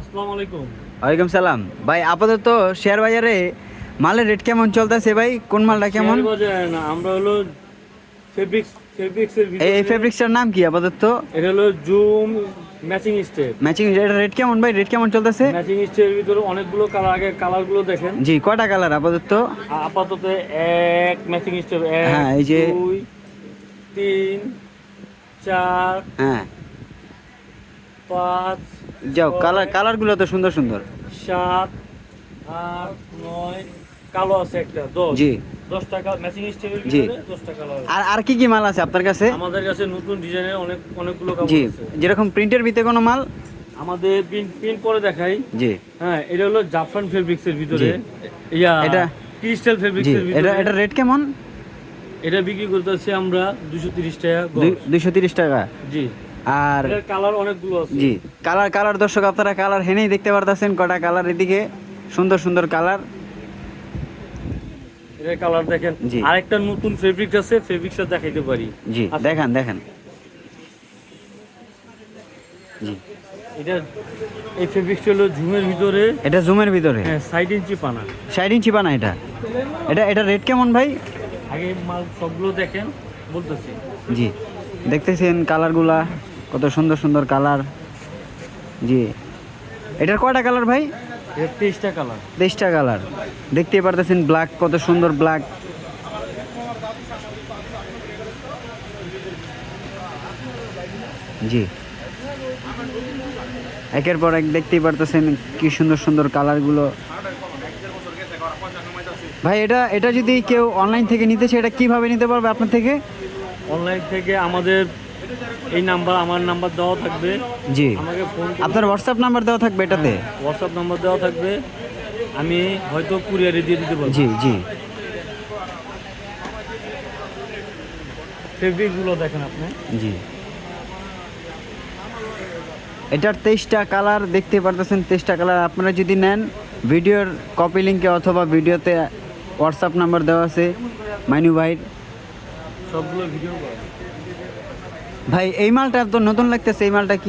আসসালামু আলাইকুম। ওয়ালাইকুম সালাম ভাই। আপাতত শেয়ার বাজারে মালের রেট কেমন চলতেছে ভাই? কোন মালটা কেমন? শেয়ার বাজার না, আমরা হলো ফেব্রিক্সের এই ভিতরে। ফেব্রিক্সটার নাম কি আপাতত? এটা হলো zoom matching step. Matching rate কেমন ভাই? রেট কেমন চলতেছে? ম্যাচিং স্টেপের ভিতরে অনেকগুলো কালার, আগে কালারগুলো দেখেন। জি, কয়টা কালার আপাতত? আপাতত এক ম্যাচিং স্টেপ, হ্যাঁ, এক এই যে 2 3 4 হ্যাঁ 5 যাও, কালারগুলো তো সুন্দর সুন্দর। 7 8 9 কালো আছে একটা 10। জি 10 টাকা ম্যাচিং স্টেপের জি। ভিতরে 10 টাকা কালার। আর কি কি মাল আছে আপনার কাছে? আমাদের কাছে নতুন ডিজাইনের অনেকগুলো কাপড় জি, আছে। যেরকম প্রিন্টের ভিতরে কোনো মাল? আমাদের প্রিন্ট করে দেখাই। জি হ্যাঁ, এটা হলো জাফরান ফেব্রিক্সের ভিতরে। জি। এটা এটা ক্রিস্টাল জি, ফেব্রিক্সের ভিতরে। এটা রেট কেমন? এটা বিক্রি করতেছি আমরা 230 টাকা গজ। 230 টাকা। জি। আর এটার কালার অনেকগুলো আছে। জি, কালার দর্শক আপনারা কালার হেনেই দেখতে পারতেছেন কটা কালার, এদিকে সুন্দর সুন্দর কালার। এটার কালার দেখেন। জি। আরেকটা নতুন ফেব্রিক্স আছে, ফেব্রিক্সটা দেখাইতে পারি। জি আচ্ছা। দেখান। জি, এটা এই ফেব্রিক্সটা হলো ঝুমের ভিতরে। এটা জুমের ভিতরে। হ্যাঁ, 60 ইঞ্চি পানা। 60 ইঞ্চি বানা এটা। এটা রেট কেমন ভাই? আগে মাল সবগুলো দেখেন, বলতেছি। জি, দেখতেছেন কালারগুলা কত সুন্দর সুন্দর কালার। জি, এটার কয়টা কালার ভাই? এটা 23টা কালার। 23টা কালার। দেখতেই পারতেছেন ব্ল্যাক, কত সুন্দর ব্ল্যাক। জি, একের পর এক দেখতেই পারতেছেন কি সুন্দর সুন্দর কালারগুলো। ভাই এটা যদি কেউ অনলাইন থেকে নিতে চায়, এটা কিভাবে নিতে পারবে আপনার থেকে? অনলাইন থেকে আমাদের এই নাম্বার, আমার নাম্বার দেওয়া থাকবে। জি, আমাকে ফোন আপনার হোয়াটসঅ্যাপ নাম্বার দেওয়া থাকবে এটাতে? হোয়াটসঅ্যাপ নাম্বার দেওয়া থাকবে, আমি হয়তো কুরিয়ারে দিয়ে দিতে পারবো। জি জি। ফেব্রিকগুলো দেখেন আপনি। জি, এটার 23টা কালার দেখতে পারতেছেন। 23টা কালার আপনারা যদি নেন, ভিডিওর কপি লিঙ্কে অথবা ভিডিওতে হোয়াটসঅ্যাপ নাম্বার দেওয়া আছে মাইনু ভাইয়ের। সবগুলো ভিডিও। ভাই এই মালটা তো নতুন লাগতেছে, এই মালটা কি?